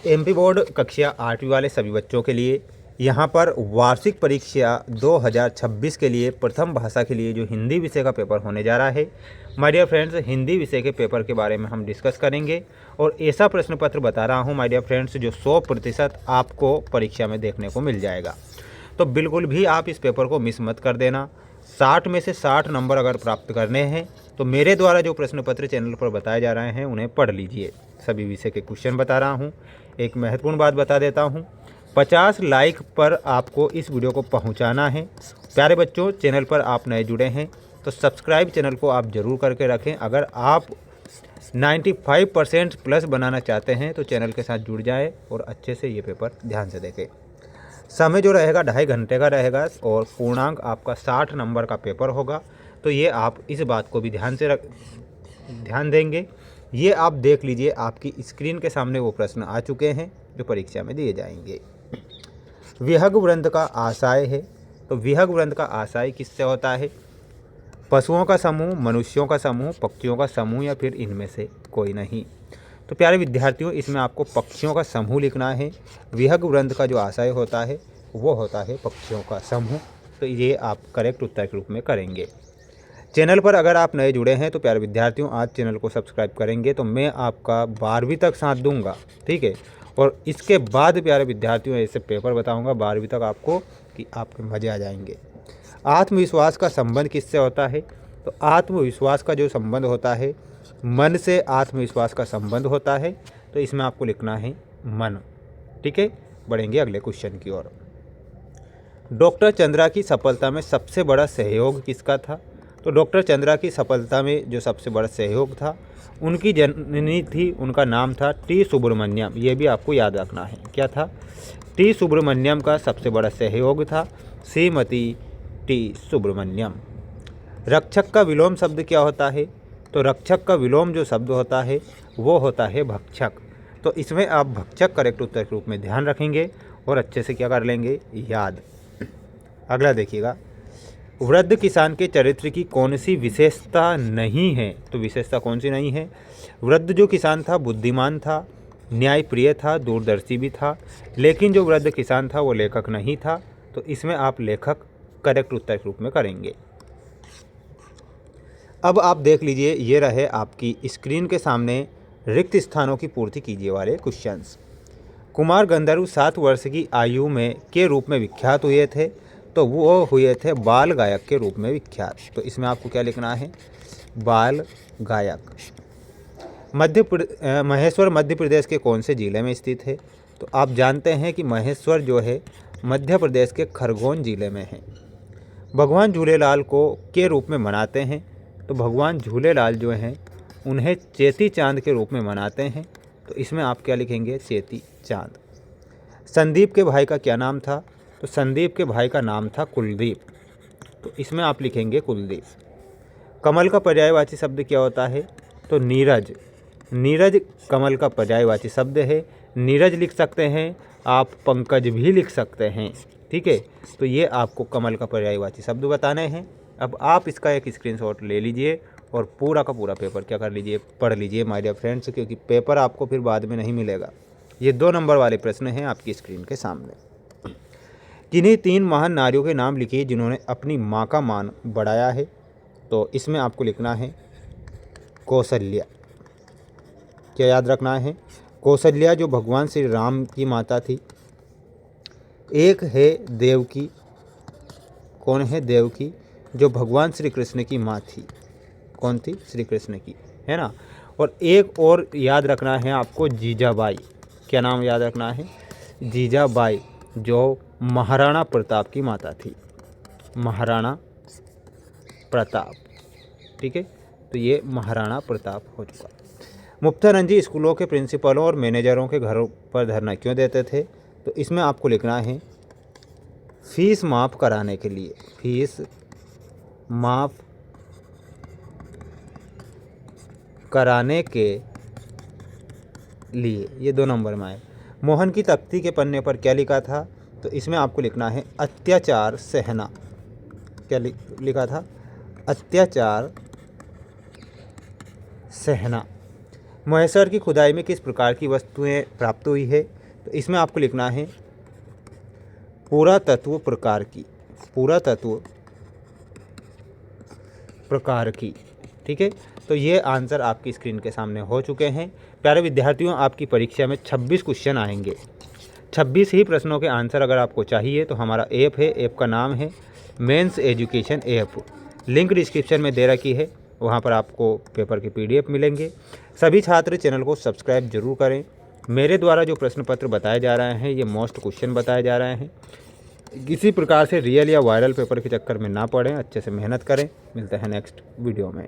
MP board कक्षा 8वीं वाले सभी बच्चों के लिए यहाँ पर वार्षिक परीक्षा 2026 के लिए प्रथम भाषा के लिए जो हिंदी विषय का पेपर होने जा रहा है, माय डियर फ्रेंड्स, हिंदी विषय के पेपर के बारे में हम डिस्कस करेंगे। और ऐसा प्रश्न पत्र बता रहा हूँ माय डियर फ्रेंड्स जो 100% आपको परीक्षा में देखने को मिल जाएगा। तो बिल्कुल भी आप इस पेपर को मिस मत कर देना। 60 में से 60 नंबर अगर प्राप्त करने हैं तो मेरे द्वारा जो प्रश्न पत्र चैनल पर बताए जा रहे हैं उन्हें पढ़ लीजिए। सभी विषय के क्वेश्चन बता रहा हूँ। एक महत्वपूर्ण बात बता देता हूँ, 50 लाइक पर आपको इस वीडियो को पहुँचाना है। प्यारे बच्चों, चैनल पर आप नए जुड़े हैं तो सब्सक्राइब चैनल को आप ज़रूर करके रखें। अगर आप 95% प्लस बनाना चाहते हैं तो चैनल के साथ जुड़ जाएं और अच्छे से ये पेपर ध्यान से देखें। समय जो रहेगा 2.5 घंटे का रहेगा और पूर्णांक आपका 60 नंबर का पेपर होगा। तो ये आप इस बात को भी ध्यान देंगे। ये आप देख लीजिए, आपकी स्क्रीन के सामने वो प्रश्न आ चुके हैं जो परीक्षा में दिए जाएंगे। विहग वृंद का आशय है, तो विहग वृंद का आशय किससे होता है? पशुओं का समूह, मनुष्यों का समूह, पक्षियों का समूह या फिर इनमें से कोई नहीं। तो प्यारे विद्यार्थियों, इसमें आपको पक्षियों का समूह लिखना है। विहग वृंद का जो आशय होता है वो होता है पक्षियों का समूह। तो ये आप करेक्ट उत्तर के रूप में करेंगे। चैनल पर अगर आप नए जुड़े हैं तो प्यारे विद्यार्थियों, आज चैनल को सब्सक्राइब करेंगे तो मैं आपका 12वीं तक साथ दूंगा, ठीक है। और इसके बाद प्यारे विद्यार्थियों ऐसे पेपर बताऊंगा 12वीं तक आपको कि आपके मज़े आ जाएंगे। आत्मविश्वास का संबंध किससे होता है? तो आत्मविश्वास का जो संबंध होता है, मन से आत्मविश्वास का संबंध होता है। तो इसमें आपको लिखना है मन, ठीक है। बढ़ेंगे अगले क्वेश्चन की ओर। डॉक्टर चंद्रा की सफलता में सबसे बड़ा सहयोग किसका था? तो डॉक्टर चंद्रा की सफलता में जो सबसे बड़ा सहयोग था, उनकी जननी थी, उनका नाम था टी सुब्रमण्यम। ये भी आपको याद रखना है। क्या था? टी सुब्रमण्यम का सबसे बड़ा सहयोग था श्रीमती टी सुब्रमण्यम। रक्षक का विलोम शब्द क्या होता है? तो रक्षक का विलोम जो शब्द होता है वो होता है भक्षक। तो इसमें आप भक्षक करेक्ट उत्तर के रूप में ध्यान रखेंगे और अच्छे से क्या कर लेंगे, याद। अगला देखिएगा, वृद्ध किसान के चरित्र की कौन सी विशेषता नहीं है? तो विशेषता कौन सी नहीं है? वृद्ध जो किसान था बुद्धिमान था, न्यायप्रिय था, दूरदर्शी भी था, लेकिन जो वृद्ध किसान था वो लेखक नहीं था। तो इसमें आप लेखक करेक्ट उत्तर के रूप में करेंगे। अब आप देख लीजिए, ये रहे आपकी स्क्रीन के सामने रिक्त स्थानों की पूर्ति कीजिए वाले क्वेश्चंस। कुमार गंधर्व 7 वर्ष की आयु में के रूप में विख्यात हुए थे, तो वो हुए थे बाल गायक के रूप में विख्यात। तो इसमें आपको क्या लिखना है? बाल गायक। महेश्वर मध्य प्रदेश के कौन से ज़िले में स्थित है? तो आप जानते हैं कि महेश्वर जो है मध्य प्रदेश के खरगोन ज़िले में है। भगवान झूलेलाल को के रूप में मनाते हैं? तो भगवान झूलेलाल जो हैं उन्हें चेती चाँद के रूप में मनाते हैं। तो इसमें आप क्या लिखेंगे? चेती चाँद। संदीप के भाई का क्या नाम था? तो संदीप के भाई का नाम था कुलदीप। तो इसमें आप लिखेंगे कुलदीप। कमल का पर्यायवाची शब्द क्या होता है? तो नीरज। नीरज कमल का पर्यायवाची शब्द है। नीरज लिख सकते हैं आप, पंकज भी लिख सकते हैं, ठीक है। तो ये आपको कमल का पर्यायवाची शब्द बताने हैं। अब आप इसका एक स्क्रीनशॉट ले लीजिए और पूरा का पूरा पेपर क्या कर लीजिए, पढ़ लीजिए माय डियर फ्रेंड्स, क्योंकि पेपर आपको फिर बाद में नहीं मिलेगा। ये 2 नंबर वाले प्रश्न हैं आपकी स्क्रीन के सामने। किन्हीं 3 महान नारियों के नाम लिखिए जिन्होंने अपनी माँ का मान बढ़ाया है। तो इसमें आपको लिखना है कौशल्या। क्या याद रखना है? कौशल्या जो भगवान श्री राम की माता थी। एक है देवकी। कौन है? देवकी, जो भगवान श्री कृष्ण की माँ थी। कौन थी? श्री कृष्ण की, है ना। और एक और याद रखना है आपको, जीजाबाई। क्या नाम याद रखना है? जीजाबाई, जो महाराणा प्रताप की माता थी। महाराणा प्रताप, ठीक है। तो ये महाराणा प्रताप हो चुका। मुफ्तानंद जी स्कूलों के प्रिंसिपलों और मैनेजरों के घरों पर धरना क्यों देते थे? तो इसमें आपको लिखना है फीस माफ़ कराने के लिए। फीस माफ़ कराने के लिए, ये 2 नंबर में आए। मोहन की तख्ती के पन्ने पर क्या लिखा था? तो इसमें आपको लिखना है अत्याचार सहना। क्या लिखा था? अत्याचार सहना। महेश्वर की खुदाई में किस प्रकार की वस्तुएं प्राप्त हुई है? तो इसमें आपको लिखना है पुरातत्व प्रकार की, पुरातत्व प्रकार की। ठीक है, तो ये आंसर आपकी स्क्रीन के सामने हो चुके हैं। प्यारे विद्यार्थियों, आपकी परीक्षा में 26 क्वेश्चन आएंगे। 26 ही प्रश्नों के आंसर अगर आपको चाहिए तो हमारा ऐप है, ऐप का नाम है mains education app. Link description में दे रखी है, वहाँ पर आपको पेपर के PDF मिलेंगे। सभी छात्र चैनल को सब्सक्राइब जरूर करें। मेरे द्वारा जो प्रश्न पत्र बताए जा रहे हैं ये मोस्ट क्वेश्चन बताए जा रहे हैं। किसी प्रकार से रियल या वायरल पेपर के चक्कर में ना पड़ें, अच्छे से मेहनत करें। मिलते हैं नेक्स्ट वीडियो में।